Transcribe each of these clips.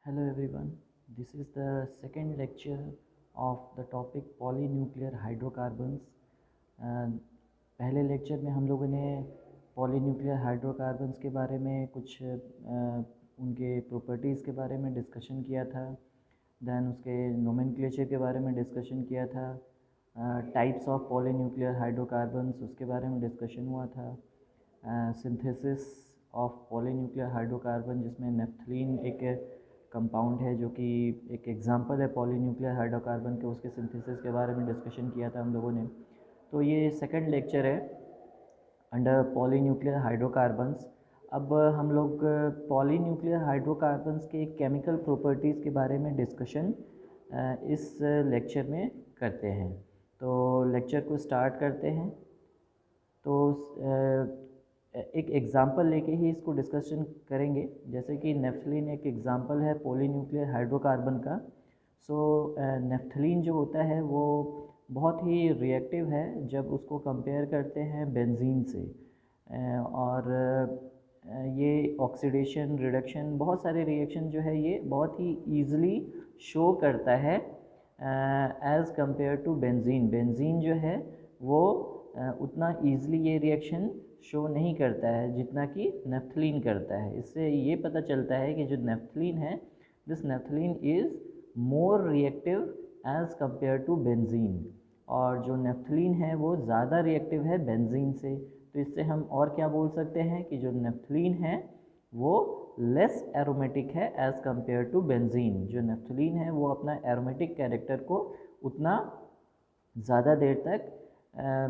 Hello everyone, this is the second lecture of the topic polynuclear hydrocarbons. पहले lecture में हम लोगों ने पॉलीन्यूक्लियर हाइड्रोकार्बन्स के बारे में कुछ उनके प्रॉपर्टीज़ के बारे में डिस्कशन किया था। दैन उसके नोमेनक्लेचर के बारे में डिस्कशन किया था। टाइप्स ऑफ पॉलीन्यूक्लियर हाइड्रोकार्बन्स उसके बारे में डिस्कशन हुआ था। सिंथेसिस ऑफ पॉलीन्यूक्लियर हाइड्रोकार्बन जिसमें नेफ्थलीन एक कंपाउंड है जो कि एक एग्जांपल है पॉलीन्यूक्लियर हाइड्रोकार्बन के, उसके सिंथेसिस के बारे में डिस्कशन किया था हम लोगों ने। तो ये सेकंड लेक्चर है अंडर पॉलीन्यूक्लियर हाइड्रोकार्बन्स। अब हम लोग पॉलीन्यूक्लियर हाइड्रोकार्बन्स के केमिकल प्रॉपर्टीज़ के बारे में डिस्कशन इस लेक्चर में करते हैं। तो लेक्चर को स्टार्ट करते हैं। तो एक एग्ज़ाम्पल लेके ही इसको डिस्कशन करेंगे। जैसे कि नेफ्थलीन एक एग्ज़ाम्पल है पॉलीन्यूक्लियर हाइड्रोकार्बन का। नेफ्थलीन जो होता है वो बहुत ही रिएक्टिव है जब उसको कंपेयर करते हैं बेंजीन से। और ये ऑक्सीडेशन, रिडक्शन, बहुत सारे रिएक्शन जो है ये बहुत ही ईज़िली शो करता है as compared to benzene. Benzene जो है वो उतना ईज़िली ये रिएक्शन शो नहीं करता है जितना कि नेफ्थलीन करता है। इससे ये पता चलता है कि जो नेफ्थलीन है, this naphthalene is more reactive as compared to benzene, और जो नेफ्थलीन है वो ज़्यादा रिएक्टिव है बेंजीन से। तो इससे हम और क्या बोल सकते हैं कि जो नेफ्थलीन है वो लेस एरोमेटिक है एज़ कंपेयर टू बेंजीन। जो नेफ्थलीन है वो अपना एरोमेटिक कैरेक्टर को उतना ज़्यादा देर तक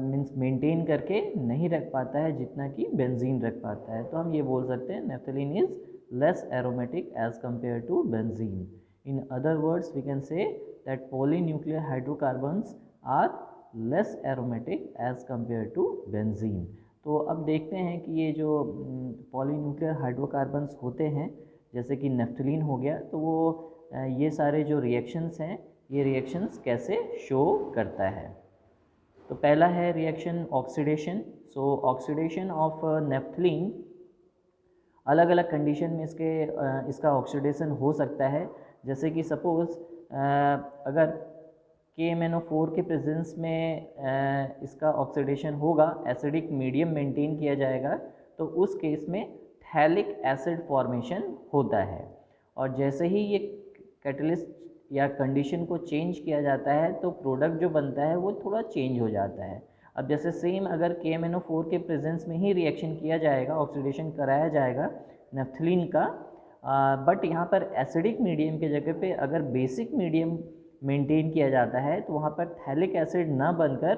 मीन्स मेंटेन करके नहीं रख पाता है जितना कि बेंजीन रख पाता है। तो हम ये बोल सकते हैं naphthalene is less aromatic as compared to benzene. In other words we can say that polynuclear hydrocarbons are less aromatic as compared to benzene. तो अब देखते हैं कि ये जो पॉलीन्यूक्लियर हाइड्रोकार्बन्स होते हैं जैसे कि नेफ्थलीन हो गया, तो वो ये सारे जो रिएक्शंस हैं ये रिएक्शंस कैसे शो करता है। तो पहला है reaction oxidation. So oxidation of naphthalene, अलग अलग कंडीशन में इसका ऑक्सीडेशन हो सकता है। जैसे कि सपोज़ अगर KMnO4 के प्रेजेंस में इसका ऑक्सीडेशन होगा, एसिडिक मीडियम मेंटेन किया जाएगा, तो उस केस में थैलिक एसिड फॉर्मेशन होता है। और जैसे ही ये कैटलिस्ट या कंडीशन को चेंज किया जाता है तो प्रोडक्ट जो बनता है वो थोड़ा चेंज हो जाता है। अब जैसे सेम अगर KMnO4 के प्रेजेंस में ही रिएक्शन किया जाएगा, ऑक्सीडेशन कराया जाएगा नेफ्थलीन का, बट यहाँ पर एसिडिक मीडियम के जगह पे अगर बेसिक मीडियम मेंटेन किया जाता है तो वहाँ पर थैलिक एसिड ना बनकर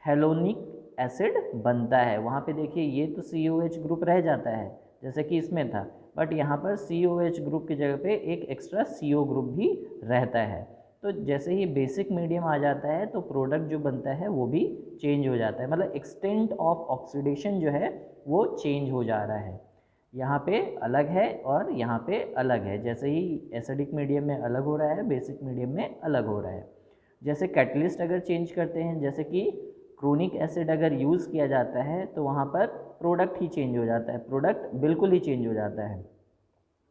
थैलोनिक एसिड बनता है। वहाँ पे देखिए ये तो COH ग्रुप रह जाता है जैसे कि इसमें था, बट यहाँ पर COH ग्रुप की जगह पे एक एक्स्ट्रा CO ग्रुप भी रहता है। तो जैसे ही बेसिक मीडियम आ जाता है तो प्रोडक्ट जो बनता है वो भी चेंज हो जाता है, मतलब एक्सटेंट ऑफ ऑक्सीडेशन जो है वो चेंज हो जा रहा है। यहाँ पे अलग है और यहाँ पे अलग है। जैसे ही एसिडिक मीडियम में अलग हो रहा है, बेसिक मीडियम में अलग हो रहा है। जैसे कैटलिस्ट अगर चेंज करते हैं, जैसे कि क्रोनिक एसिड अगर यूज़ किया जाता है तो वहाँ पर प्रोडक्ट ही चेंज हो जाता है, प्रोडक्ट बिल्कुल ही चेंज हो जाता है।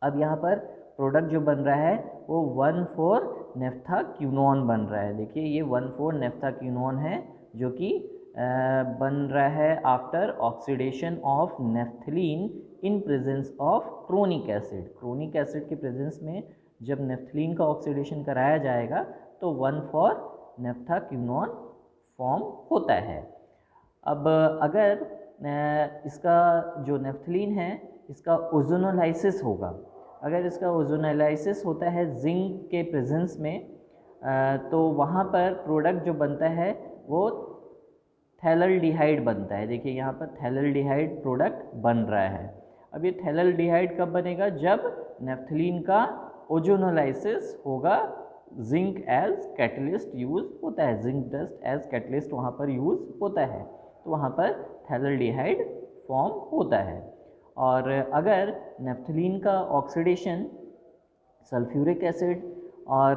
अब यहाँ पर प्रोडक्ट जो बन रहा है वो 1,4-नेफ्थाक्यूनोन बन रहा है। देखिए ये 1,4-नेफ्थाक्यूनोन है जो कि बन रहा है after oxidation of naphthalene in presence of chronic acid. Chronic acid के प्रेजेंस में जब नेफ्थलीन का ऑक्सीडेशन कराया जाएगा तो 1,4-नेफ्थाक्यूनोन फॉर्म होता है। अब अगर इसका जो नेफ्थलीन है इसका ओजोनोलाइसिस होगा, अगर इसका ओजोनोलाइसिस होता है जिंक के प्रेजेंस में, तो वहाँ पर प्रोडक्ट जो बनता है वो थैलल्डिहाइड बनता है। देखिए यहाँ पर थैलल्डिहाइड प्रोडक्ट बन रहा है। अब ये थैलल्डिहाइड कब बनेगा? जब नेफ्थलीन का ओजोनोलाइसिस होगा, जिंक एज कैटलिस्ट यूज़ होता है, जिंक डस्ट एज कैटलिस्ट वहाँ पर यूज़ होता है, तो वहाँ पर थैलल्डिहाइड फॉर्म होता है। और अगर नेफ्थलीन का ऑक्सीडेशन सल्फ्यूरिक एसिड और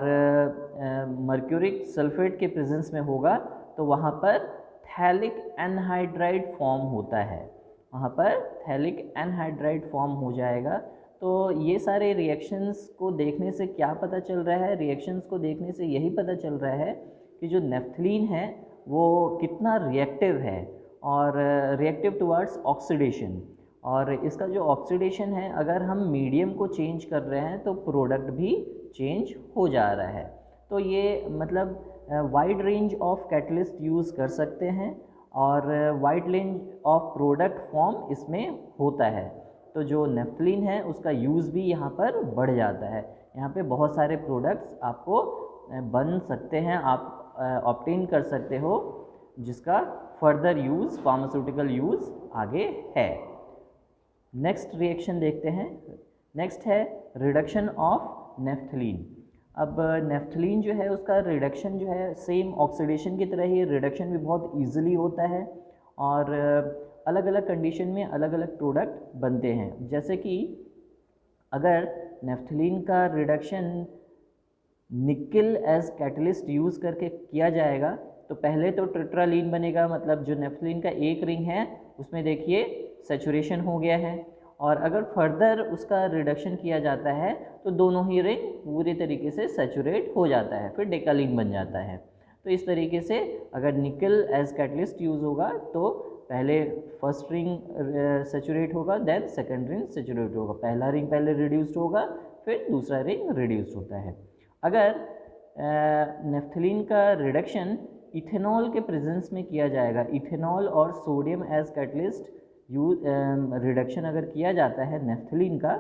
मर्क्यूरिक सल्फेट के प्रेजेंस में होगा तो वहाँ पर थैलिक एनहाइड्राइड फॉर्म होता है, वहाँ पर थैलिक एनहाइड्राइड फॉर्म हो जाएगा। तो ये सारे रिएक्शंस को देखने से क्या पता चल रहा है, रिएक्शंस को देखने से यही पता चल रहा है कि जो नेफ्थलीन है वो कितना रिएक्टिव है और रिएक्टिव टुवर्ड्स ऑक्सीडेशन। और इसका जो ऑक्सीडेशन है, अगर हम मीडियम को चेंज कर रहे हैं तो प्रोडक्ट भी चेंज हो जा रहा है। तो ये मतलब wide range of catalyst use कर सकते हैं और wide range of product form इसमें होता है। तो जो नेफ्थलीन है उसका यूज़ भी यहाँ पर बढ़ जाता है। यहाँ पे बहुत सारे प्रोडक्ट्स आपको बन सकते हैं, आप ऑब्टेन कर सकते हो, जिसका फर्दर यूज़, फार्मास्यूटिकल यूज़ आगे है। नेक्स्ट रिएक्शन देखते हैं। नेक्स्ट है रिडक्शन ऑफ नेफ्थलीन। अब नेफ्थलीन जो है उसका रिडक्शन जो है सेम ऑक्सीडेशन की तरह ही रिडक्शन भी बहुत ईजिली होता है और अलग अलग कंडीशन में अलग अलग प्रोडक्ट बनते हैं। जैसे कि अगर नेफ्थलीन का रिडक्शन निकल एज कैटलिस्ट यूज़ करके किया जाएगा तो पहले तो टेट्रालीन बनेगा, मतलब जो नेफ्थलीन का एक रिंग है उसमें देखिए सैचुरेशन हो गया है, और अगर फर्दर उसका रिडक्शन किया जाता है तो दोनों ही रिंग पूरी तरीके से सैचुरेट हो जाता है, फिर डेकालीन बन जाता है। तो इस तरीके से अगर निकल एज कैटलिस्ट यूज़ होगा तो पहले फर्स्ट रिंग सैचुरेट होगा, देन सेकंड रिंग सैचुरेट होगा, पहला रिंग पहले रिड्यूस्ड होगा, फिर दूसरा रिंग रिड्यूस्ड होता है। अगर नेफ्थलीन का रिडक्शन इथेनॉल के प्रेजेंस में किया जाएगा, इथेनॉल और सोडियम एज कैटलिस्ट रिडक्शन अगर किया जाता है नेफ्थलीन का,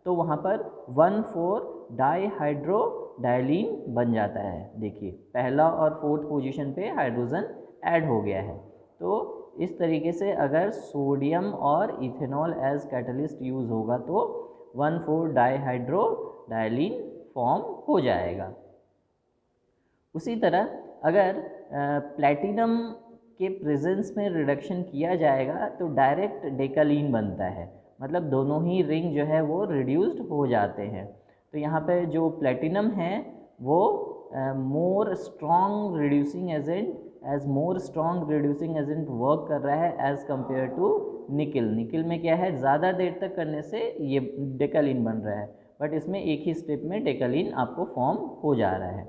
तो वहाँ पर 1,4-डाईहाइड्रोडाइलीन बन जाता है। देखिए पहला और फोर्थ पोजीशन पे हाइड्रोजन ऐड हो गया है। तो इस तरीके से अगर सोडियम और इथेनॉल एज कैटलिस्ट यूज़ होगा तो 1,4-डाईहाइड्रोडाइलीन फॉर्म हो जाएगा। उसी तरह अगर प्लैटिनम के प्रेजेंस में रिडक्शन किया जाएगा तो डायरेक्ट डेकालीन बनता है, मतलब दोनों ही रिंग जो है वो रिड्यूस्ड हो जाते हैं। तो यहाँ पे जो प्लैटिनम है वो more strong reducing agent work कर रहा है एज़ कम्पेयर टू निकल। निकल में क्या है, ज़्यादा देर तक करने से ये डेकालीन बन रहा है, बट इसमें एक ही स्टेप में डेकालीन आपको फॉर्म हो जा रहा है।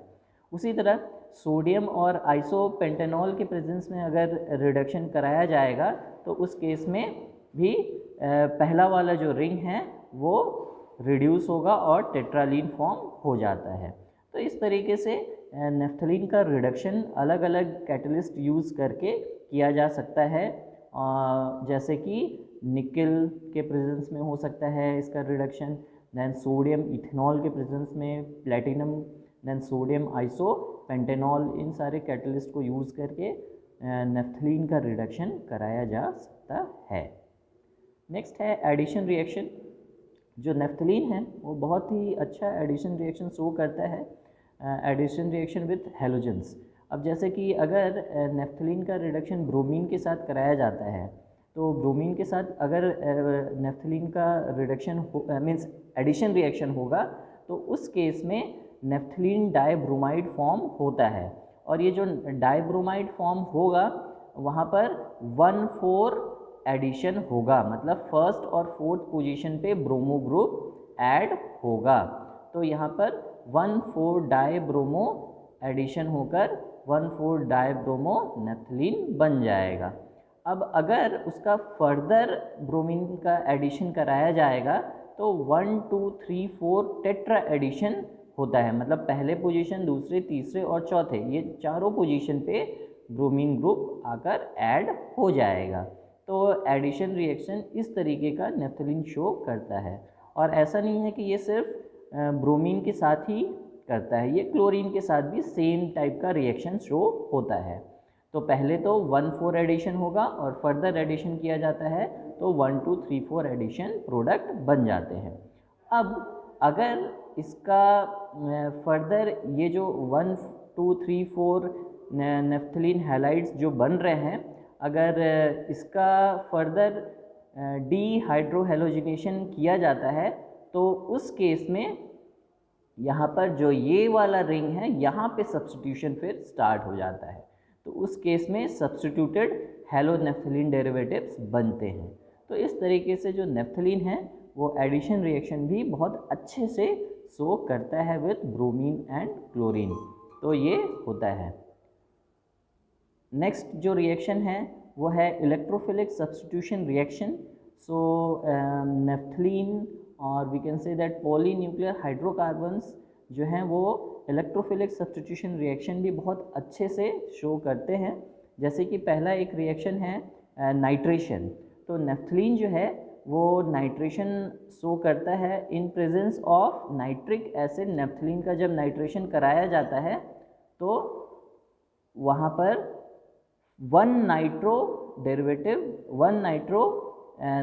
उसी तरह सोडियम और आइसोपेंटेनॉल के प्रेजेंस में अगर रिडक्शन कराया जाएगा तो उस केस में भी पहला वाला जो रिंग है वो रिड्यूस होगा और टेट्रालीन फॉर्म हो जाता है। तो इस तरीके से नेफ्थलीन का रिडक्शन अलग अलग कैटलिस्ट यूज़ करके किया जा सकता है, जैसे कि निकल के प्रेजेंस में हो सकता है इसका रिडक्शन, दैन सोडियम इथेनॉल के प्रेजेंस में प्लैटिनम, दैन सोडियम आइसोपेंटेनॉल, इन सारे कैटलिस्ट को यूज़ करके नेफ्थलीन का रिडक्शन कराया जा सकता है। नेक्स्ट है एडिशन रिएक्शन। जो नेफ्थलीन है वो बहुत ही अच्छा एडिशन रिएक्शन शो करता है, एडिशन रिएक्शन विथ हैलोजेंस। अब जैसे कि अगर नेफ्थलीन का रिडक्शन ब्रोमीन के साथ कराया जाता है तो ब्रोमीन के साथ अगर नेफ्थलीन का रिडक्शन मीन्स एडिशन रिएक्शन होगा तो उस केस में नेफ्थलीन डाइब्रोमाइड फॉर्म होता है, और ये जो डाइब्रोमाइड फॉर्म होगा वहाँ पर 1,4 एडिशन होगा, मतलब फर्स्ट और फोर्थ पोजीशन पे ब्रोमो ग्रुप ऐड होगा। तो यहाँ पर 1,4 डाइब्रोमो एडिशन होकर 1,4 डाइब्रोमो नेफ्थलीन बन जाएगा। अब अगर उसका फर्दर ब्रोमीन का एडिशन कराया जाएगा तो 1, 2, 3, 4 टेट्रा एडिशन होता है, मतलब पहले पोजीशन, दूसरे, तीसरे और चौथे, ये चारों पोजीशन पे ब्रोमीन ग्रुप आकर ऐड हो जाएगा। तो एडिशन रिएक्शन इस तरीके का नेफ्थलीन शो करता है, और ऐसा नहीं है कि ये सिर्फ ब्रोमीन के साथ ही करता है, ये क्लोरीन के साथ भी सेम टाइप का रिएक्शन शो होता है। तो पहले तो 1,4 एडिशन होगा और फर्दर एडिशन किया जाता है तो 1, 2, 3, 4 एडिशन प्रोडक्ट बन जाते हैं। अब अगर इसका फर्दर ये जो 1, 2, 3, 4 नेफ्थलीन हैलाइड्स जो बन रहे हैं, अगर इसका फर्दर डीहाइड्रोहेलोजिनेशन किया जाता है तो उस केस में यहाँ पर जो ये वाला रिंग है यहाँ पे सब्स्टिट्यूशन फिर स्टार्ट हो जाता है, तो उस केस में सब्स्टिट्यूटेड हेलो नेफ्थलीन डेरिवेटिव्स बनते हैं। तो इस तरीके से जो नेफ्थलीन है वो एडिशन रिएक्शन भी बहुत अच्छे से शो करता है विथ ब्रोमीन एंड क्लोरीन। तो ये होता है। नेक्स्ट जो रिएक्शन है वो है electrophilic substitution reaction. So naphthalene और we can say that polynuclear hydrocarbons जो हैं वो इलेक्ट्रोफिलिक सब्स्टिट्यूशन रिएक्शन भी बहुत अच्छे से शो करते हैं। जैसे कि पहला एक रिएक्शन है नाइट्रेशन। तो नेफ्थलीन जो है वो नाइट्रेशन शो करता है in presence of nitric acid. Naphthalene का जब नाइट्रेशन कराया जाता है तो वहाँ पर वन नाइट्रो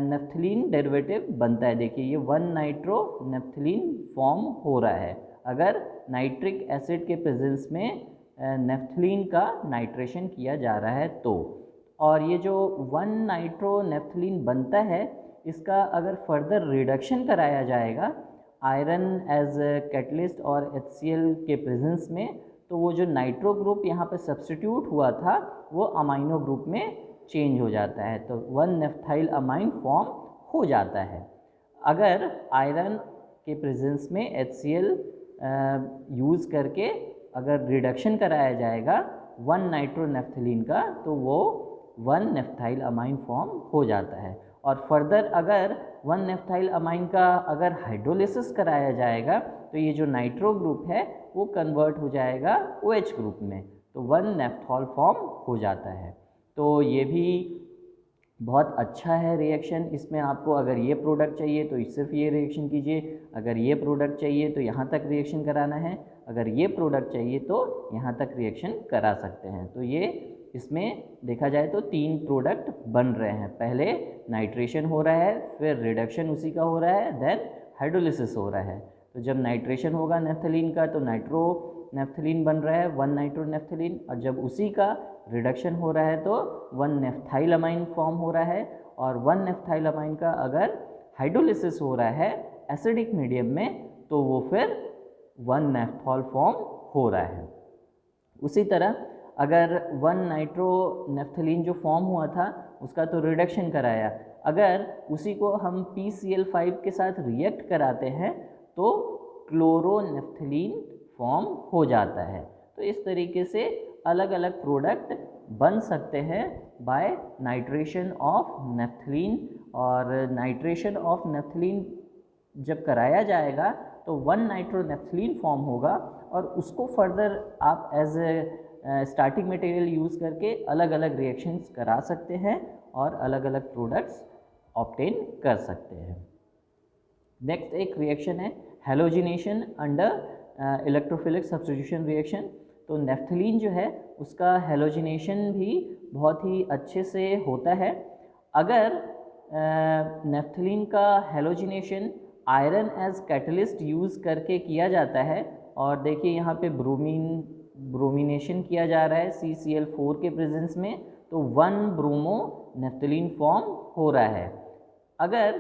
नेफ्थलीन डेरिवेटिव बनता है। देखिए ये वन नाइट्रो नेफ्थलीन फॉर्म हो रहा है अगर नाइट्रिक एसिड के प्रेजेंस में नेफ्थलीन का नाइट्रेशन किया जा रहा है तो। और ये जो वन नाइट्रो नेफ्थलीन बनता है इसका अगर फर्दर रिडक्शन कराया जाएगा आयरन एज कैटलिस्ट और HCl के प्रेजेंस में तो वो जो नाइट्रो ग्रुप यहाँ पे सब्स्टिट्यूट हुआ था वो अमाइनो ग्रुप में चेंज हो जाता है। तो वन नेफ्थाइल अमाइन फॉर्म हो जाता है। अगर आयरन के प्रेजेंस में HCl यूज़ करके अगर रिडक्शन कराया जाएगा वन नाइट्रो नेफ्थलीन का तो वो वन नेफ्थाइल अमाइन फॉर्म हो जाता है। और फर्दर अगर वन नेफ्थाइल अमाइन का अगर हाइड्रोलिसिस कराया जाएगा तो ये जो नाइट्रो ग्रुप है वो कन्वर्ट हो जाएगा OH ग्रुप में तो वन नेफ्थॉल फॉर्म हो जाता है। तो ये भी बहुत अच्छा है रिएक्शन। इसमें आपको अगर ये प्रोडक्ट चाहिए तो सिर्फ ये रिएक्शन कीजिए, अगर ये प्रोडक्ट चाहिए तो यहाँ तक रिएक्शन कराना है, अगर ये प्रोडक्ट चाहिए तो यहाँ तक रिएक्शन करा सकते हैं। तो ये इसमें देखा जाए तो 3 प्रोडक्ट बन रहे हैं। पहले नाइट्रेशन हो रहा है, फिर रिडक्शन उसी का हो रहा है, देन हाइड्रोलिसिस हो रहा है। तो जब नाइट्रेशन होगा नेफ्थलीन का तो नाइट्रो नेफ्थलीन बन रहा है वन नाइट्रो नेफ्थलीन, और जब उसी का रिडक्शन हो रहा है तो वन नेफ्थाइल अमाइन फॉर्म हो रहा है। और वन नेफ्थाइल अमाइन का अगर हाइड्रोलिसिस हो रहा है एसिडिक मीडियम में तो वो फिर वन नेफ्थॉल फॉर्म हो रहा है। उसी तरह अगर वन नाइट्रो नेफ्थलीन जो फॉर्म हुआ था उसका तो रिडक्शन कराया, अगर उसी को हम PCl5 के साथ रिएक्ट कराते हैं तो क्लोरोनेफ्थलीन फॉर्म हो जाता है। तो इस तरीके से अलग अलग प्रोडक्ट बन सकते हैं बाय नाइट्रेशन ऑफ नेफ्थलीन। और नाइट्रेशन ऑफ नेफ्थलीन जब कराया जाएगा तो वन नाइट्रो नेफ्थलीन फॉर्म होगा और उसको फर्दर आप as a starting material use करके अलग अलग रिएक्शंस करा सकते हैं और अलग अलग प्रोडक्ट्स ऑब्टेन कर सकते हैं। नेक्स्ट एक रिएक्शन है halogenation under electrophilic substitution reaction. तो नेफ्थलीन जो है उसका हेलोजिनेशन भी बहुत ही अच्छे से होता है। अगर नेफ्थलीन का halogenation iron as catalyst use करके किया जाता है, और देखिए यहाँ पे ब्रोमिनेशन किया जा रहा है CCl4 के प्रेजेंस में, तो वन ब्रोमो नेफ्थलीन फॉर्म हो रहा है। अगर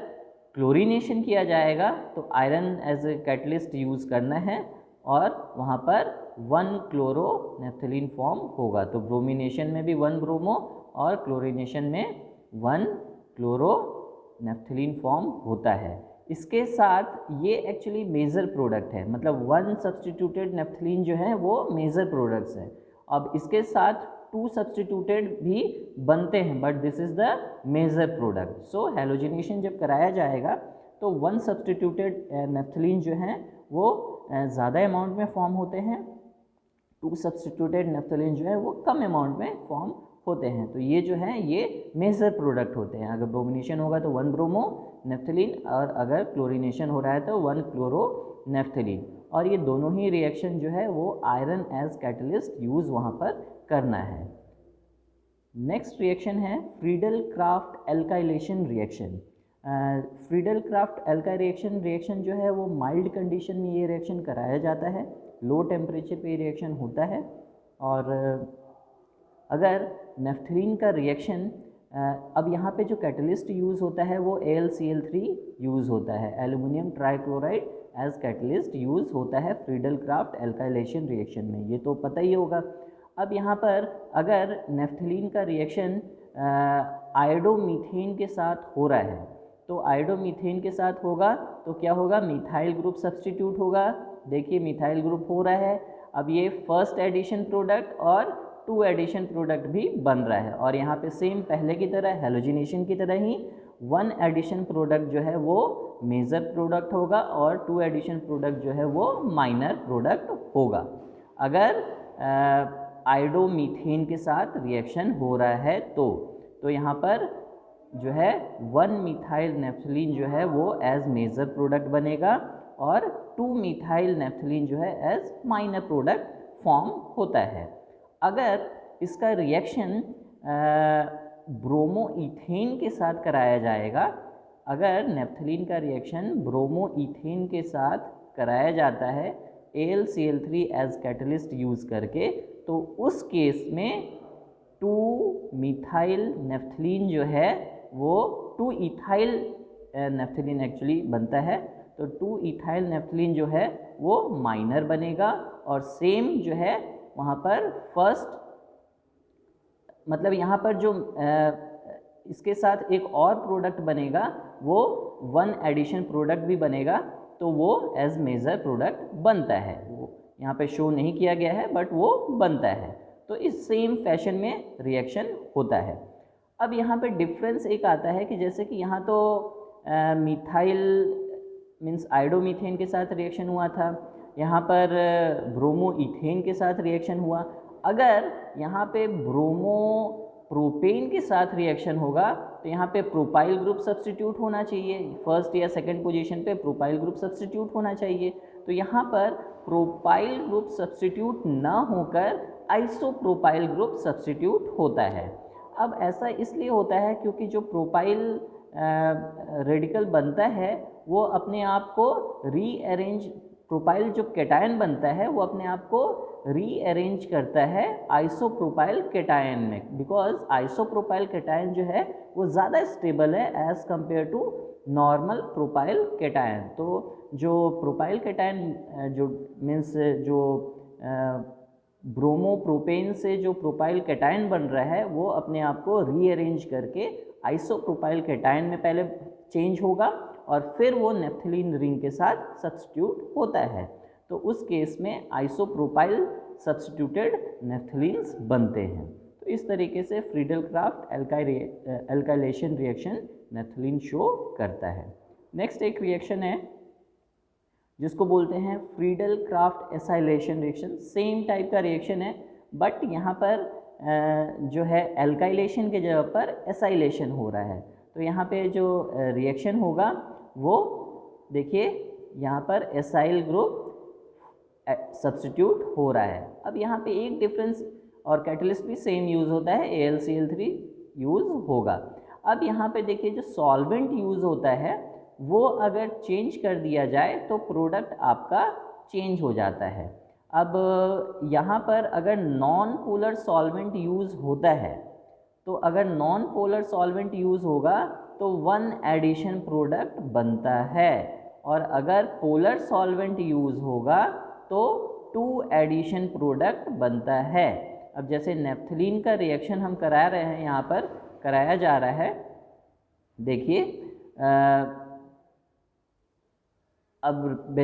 क्लोरीनेशन किया जाएगा तो iron as a catalyst use करना है और वहाँ पर वन क्लोरो नेफ्थलीन फॉर्म होगा। तो ब्रोमिनेशन में भी वन ब्रोमो और क्लोरीनेशन में वन क्लोरो नेफ्थलीन फॉर्म होता है। इसके साथ ये एक्चुअली मेजर प्रोडक्ट है, मतलब वन सब्स्टिट्यूटेड नेफ्थलीन जो है वो मेजर प्रोडक्ट्स है। अब इसके साथ 2 सब्स्टिट्यूटेड भी बनते हैं but this is the major product. So halogenation जब कराया जाएगा तो वन सब्स्टिट्यूटेड नेफ्थलीन जो हैं वो ज़्यादा अमाउंट में फॉर्म होते हैं, 2 सब्स्टिट्यूटेड नेफ्थलीन जो है वो कम अमाउंट में फॉर्म होते हैं। तो ये जो है ये मेजर प्रोडक्ट होते हैं। अगर ब्रोमिनेशन होगा तो वन ब्रोमो नेफ्थलीन, और अगर क्लोरीनेशन हो रहा है तो वन क्लोरो नेफ्थलीन। और ये दोनों ही रिएक्शन जो है वो आयरन एज कैटलिस्ट यूज़ वहाँ पर करना है। नेक्स्ट रिएक्शन है Friedel craft alkylation reaction. Friedel craft alkylation reaction जो है वो माइल्ड कंडीशन में ये रिएक्शन कराया जाता है, लो टेम्परेचर पे रिएक्शन होता है। और अगर नेफ्थलीन का रिएक्शन अब यहाँ पे जो कैटलिस्ट यूज़ होता है वो AlCl3 यूज़ होता है, aluminium trichloride as catalyst use होता है फ्रीडल क्राफ्ट एल्काइलेशन रिएक्शन में, ये तो पता ही होगा। अब यहाँ पर अगर नेफ्थलीन का रिएक्शन आयोडोमीथेन के साथ हो रहा है तो आयोडोमीथेन के साथ होगा तो क्या होगा, मिथाइल ग्रुप सब्सटीट्यूट होगा। देखिए मिथाइल ग्रुप हो रहा है। अब ये फर्स्ट एडिशन प्रोडक्ट और 2 एडिशन प्रोडक्ट भी बन रहा है, और यहाँ पे सेम पहले की तरह हेलोजिनेशन की तरह ही 1 एडिशन प्रोडक्ट जो है वो मेजर प्रोडक्ट होगा और 2 एडिशन प्रोडक्ट जो है वो माइनर प्रोडक्ट होगा अगर आयोडोमीथेन के साथ रिएक्शन हो रहा है। तो यहाँ पर जो है 1 मिथाइल नेफ्थलीन जो है वो एज मेजर प्रोडक्ट बनेगा और 2 मिथाइल नेफ्थलीन जो है एज माइनर प्रोडक्ट फॉर्म होता है। अगर इसका रिएक्शन ब्रोमोइथेन के साथ कराया जाएगा, अगर नेफ्थलीन का रिएक्शन ब्रोमोइथेन के साथ कराया जाता है AlCl3 एज कैटलिस्ट यूज़ करके, तो उस केस में 2 मिथाइल नेफ्थलीन जो है वो 2 इथाइल नेफ्थलीन एक्चुअली बनता है, तो 2 इथाइल नेफ्थलीन जो है वो माइनर बनेगा। और सेम जो है वहाँ पर फर्स्ट मतलब यहाँ पर जो इसके साथ एक और प्रोडक्ट बनेगा वो 1 एडिशन प्रोडक्ट भी बनेगा, तो वो एज मेजर प्रोडक्ट बनता है। वो यहाँ पे शो नहीं किया गया है बट वो बनता है। तो इस सेम फैशन में रिएक्शन होता है। अब यहाँ पे डिफरेंस एक आता है कि जैसे कि यहाँ तो मिथाइल मीन्स आयोडोमीथेन के साथ रिएक्शन हुआ था, यहाँ पर ब्रोमोइथेन के साथ रिएक्शन हुआ। अगर यहाँ पे ब्रोमो प्रोपेन के साथ रिएक्शन होगा तो यहाँ पे प्रोपाइल ग्रुप सब्सटीट्यूट होना चाहिए, फर्स्ट या सेकंड पोजीशन पे प्रोपाइल ग्रुप सब्सटीट्यूट होना चाहिए। तो यहाँ पर प्रोपाइल ग्रुप सब्सटीट्यूट ना होकर आइसोप्रोपाइल ग्रुप सब्सटीट्यूट होता है। अब ऐसा इसलिए होता है क्योंकि जो प्रोपाइल रेडिकल बनता है वो अपने आप को रीअरेंज, प्रोपाइल जो कैटायन बनता है वो अपने आप को रीअरेंज करता है आइसोप्रोपाइल कैटायन में, बिकॉज आइसोप्रोपाइल कैटायन जो है वो ज़्यादा स्टेबल है as compared to normal propyl cation. तो जो प्रोपाइल कैटायन जो मीन्स जो ब्रोमोप्रोपेन से जो प्रोपाइल कैटायन बन रहा है वो अपने आप को रीअरेंज करके आइसोप्रोपाइल कैटायन में पहले चेंज होगा और फिर वो नेफ्थलीन रिंग के साथ सब्स्टिट्यूट होता है। तो उस केस में आइसोप्रोपाइल सब्स्टिट्यूटेड नेफ्थलीन्स बनते हैं। तो इस तरीके से Friedel craft alkylation reaction naphthalene show करता है। नेक्स्ट एक रिएक्शन है जिसको बोलते हैं Friedel Crafts acylation reaction. Same type का रिएक्शन है बट यहाँ पर जो है एल्काइलेशन के जगह पर एसाइलेशन हो रहा है। तो यहाँ पे जो रिएक्शन होगा वो देखिए यहाँ पर एसाइल ग्रुप सब्स्टिट्यूट हो रहा है। अब यहाँ पे एक डिफरेंस, और कैटलिस्ट भी सेम यूज़ होता है, AlCl3 यूज़ होगा। अब यहाँ पे देखिए जो सॉल्वेंट यूज़ होता है वो अगर चेंज कर दिया जाए तो प्रोडक्ट आपका चेंज हो जाता है। अब यहाँ पर अगर नॉन पोलर सॉल्वेंट यूज़ होता है तो अगर नॉन पोलर सॉल्वेंट यूज़ होगा तो 1 एडिशन प्रोडक्ट बनता है, और अगर पोलर सॉल्वेंट यूज़ होगा तो 2 एडिशन प्रोडक्ट बनता है। अब जैसे नेफ्थलीन का रिएक्शन हम करा रहे हैं, यहाँ पर कराया जा रहा है, देखिए अब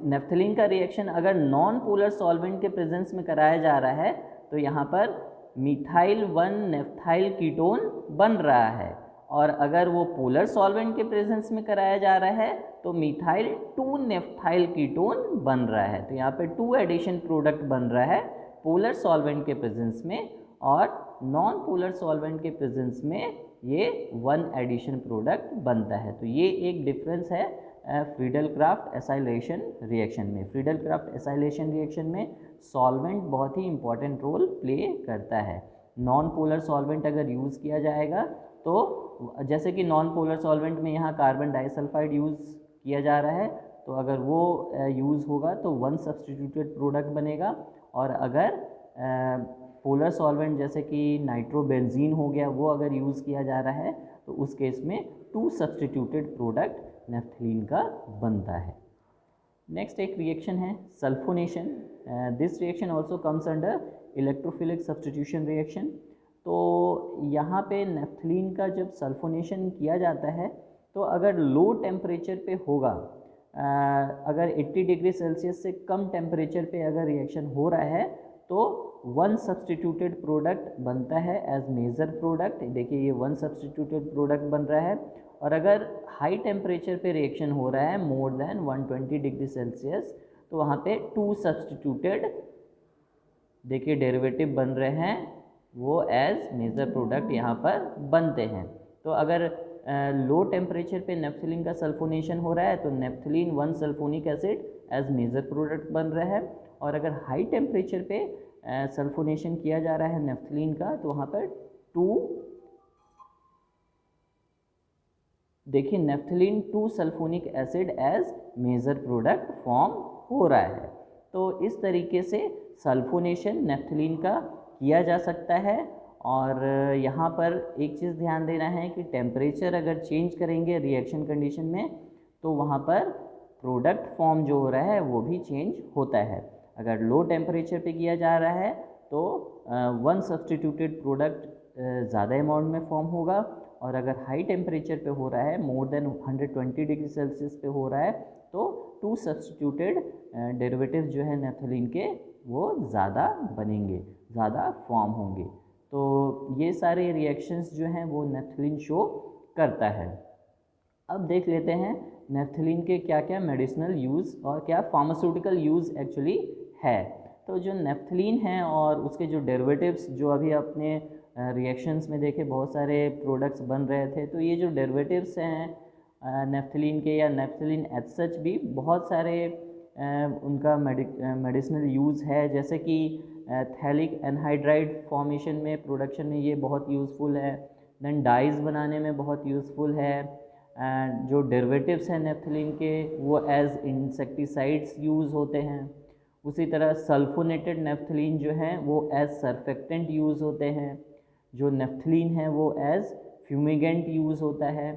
नेफ्थलीन का रिएक्शन अगर नॉन पोलर सॉल्वेंट के प्रेजेंस में कराया जा रहा है तो यहाँ पर मिथाइल 1 नेफ्थाइल कीटोन बन रहा है, और अगर वो पोलर सॉल्वेंट के प्रेजेंस में कराया जा रहा है तो मिथाइल 2 नेफ्थाइल कीटोन बन रहा है। तो यहाँ पे 2 एडिशन प्रोडक्ट बन रहा है पोलर सॉल्वेंट के प्रेजेंस में, और नॉन पोलर सॉल्वेंट के प्रेजेंस में ये 1 एडिशन प्रोडक्ट बनता है। तो ये एक डिफरेंस है फ्रीडल क्राफ्ट एसाइलेशन रिएक्शन में। फ्रीडल क्राफ्ट एसाइलेशन रिएक्शन में सॉल्वेंट बहुत ही इंपॉर्टेंट रोल प्ले करता है। नॉन पोलर सॉल्वेंट अगर यूज़ किया जाएगा तो जैसे कि नॉन पोलर सॉल्वेंट में यहाँ कार्बन डाइसल्फाइड यूज़ किया जा रहा है, तो अगर वो यूज़ होगा तो 1 सब्स्टिट्यूटेड प्रोडक्ट बनेगा, और अगर पोलर सॉल्वेंट जैसे कि नाइट्रोबेंजीन हो गया वो अगर यूज़ किया जा रहा है तो उस केस में 2 सब्स्टिट्यूटेड प्रोडक्ट नेफ्थलीन का बनता है। नेक्स्ट एक रिएक्शन है sulphonation. This reaction also comes under electrophilic substitution reaction. तो यहाँ पे नेफ्थलीन का जब सल्फोनेशन किया जाता है तो अगर लो टेम्परेचर पे होगा, अगर 80 डिग्री सेल्सियस से कम टेम्परेचर पे अगर रिएक्शन हो रहा है तो वन सब्सटीट्यूटेड प्रोडक्ट बनता है एज मेजर प्रोडक्ट। देखिए ये वन सब्सटीट्यूटेड प्रोडक्ट बन रहा है। और अगर हाई टेम्परेचर पे रिएक्शन हो रहा है मोर देन 120 डिग्री सेल्सियस तो वहाँ पे टू सब्सटीट्यूटेड देखिए डेरिवेटिव बन रहे हैं, वो एज मेजर प्रोडक्ट यहाँ पर बनते हैं। तो अगर लो टेम्परेचर पे नेफ्थलीन का सल्फोनेशन हो रहा है तो naphthalene 1 sulphonic acid as major product बन रहा है। और अगर हाई टेम्परेचर पे सल्फोनेशन किया जा रहा है नेफ्थलीन का तो वहाँ पर देखिए naphthalene 2 sulphonic acid as major product form हो रहा है। तो इस तरीके से सल्फोनेशन नेफ्थलीन का किया जा सकता है। और यहाँ पर एक चीज़ ध्यान देना है कि टेम्परेचर अगर चेंज करेंगे रिएक्शन कंडीशन में तो वहाँ पर प्रोडक्ट फॉर्म जो हो रहा है वो भी चेंज होता है। अगर लो टेम्परेचर पे किया जा रहा है तो वन सब्सटीट्यूटेड प्रोडक्ट ज़्यादा अमाउंट में फॉर्म होगा। और अगर हाई टेम्परेचर पे हो रहा है मोर देन 120 डिग्री सेल्सियस पे हो रहा है तो टू सब्सटीट्यूटेड डेरिवेटिव जो है नेफ्थलीन के वो ज़्यादा बनेंगे, ज़्यादा फॉर्म होंगे। तो ये सारे रिएक्शंस जो हैं वो नेफ्थलीन शो करता है। अब देख लेते हैं नेफ्थलीन के क्या क्या मेडिसिनल यूज़ और क्या फार्मास्यूटिकल यूज़ एक्चुअली है। तो जो नेफ्थलीन है और उसके जो डेरिवेटिव्स जो अभी अपने रिएक्शंस में देखे बहुत सारे प्रोडक्ट्स बन रहे थे, तो ये जो डेरिवेटिव्स हैं नेफ्थलीन के या नेफ्थलीन एज सच भी बहुत सारे उनका मेडिसिनल यूज़ है। जैसे कि थैलिक एनहाइड्राइड फॉर्मेशन में प्रोडक्शन में ये बहुत यूज़फुल है। देन डाइज बनाने में बहुत यूज़फुल है। एंड जो डेरिवेटिव्स हैं नेफ्थलीन के वो एज इंसेक्टिसाइड्स यूज़ होते हैं। उसी तरह सल्फोनेटेड नेफ्थलीन जो हैं वो एज सर्फेक्टेंट यूज़ होते हैं। जो नेफ्थलीन है वो एज फ्यूमिगेंट यूज़ होता है।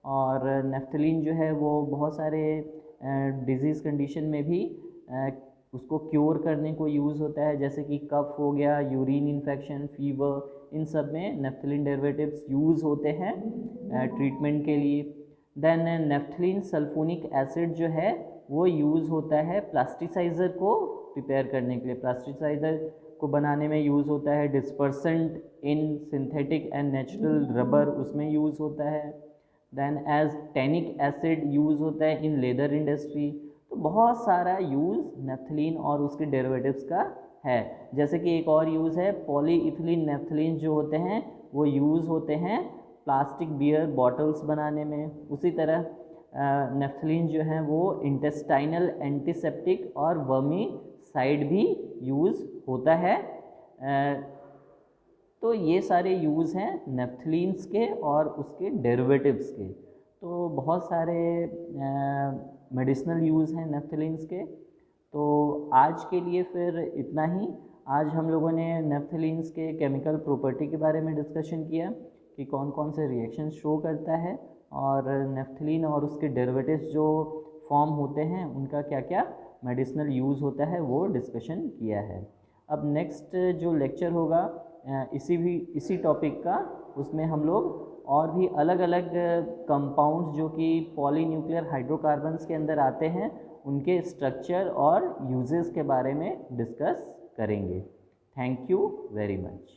और नेफ्थलीन जो है वो बहुत सारे डिजीज़ कंडीशन में भी उसको क्योर करने को यूज़ होता है। जैसे कि कफ हो गया, यूरिन इन्फेक्शन, फीवर, इन सब में नेफ्थलीन डेरिवेटिव्स यूज़ होते हैं ट्रीटमेंट के लिए। देन नेफ्थलीन सल्फोनिक एसिड जो है वो यूज़ होता है प्लास्टिसाइज़र को प्रिपेयर करने के लिए। प्लास्टिसाइज़र को बनाने में यूज़ होता है। Dispersant in synthetic and natural rubber उसमें यूज़ होता है। Then as tannic acid use होता है इन लेदर इंडस्ट्री। तो बहुत सारा यूज़ नेफ्थलीन और उसके डेरिवेटिव्स का है। जैसे कि एक और यूज़ है पॉलीइथिलीन नेफ्थलीन जो होते हैं वो यूज़ होते हैं प्लास्टिक बियर बॉटल्स बनाने में। उसी तरह नेफ्थलीन जो है वो इंटेस्टाइनल एंटीसेप्टिक और वर्मीसाइड भी यूज़ होता है। तो ये सारे यूज़ हैं नेफ्थलीन्स के और उसके डेरिवेटिव्स के। तो बहुत सारे मेडिसिनल यूज़ हैं नेफ्थलीन्स के। तो आज के लिए फिर इतना ही। आज हम लोगों ने नेफ्थलीन्स के केमिकल प्रॉपर्टी के बारे में डिस्कशन किया कि कौन कौन से रिएक्शन शो करता है और नेफ्थलीन और उसके डेरिवेटिव्स जो फॉर्म होते हैं उनका क्या क्या मेडिसिनल यूज़ होता है वो डिस्कशन किया है। अब नेक्स्ट जो लेक्चर होगा इसी टॉपिक का, उसमें हम लोग और भी अलग अलग कंपाउंड्स जो कि पॉलीन्यूक्लियर हाइड्रोकार्बन्स के अंदर आते हैं उनके स्ट्रक्चर और यूजेस के बारे में डिस्कस करेंगे। Thank you very much.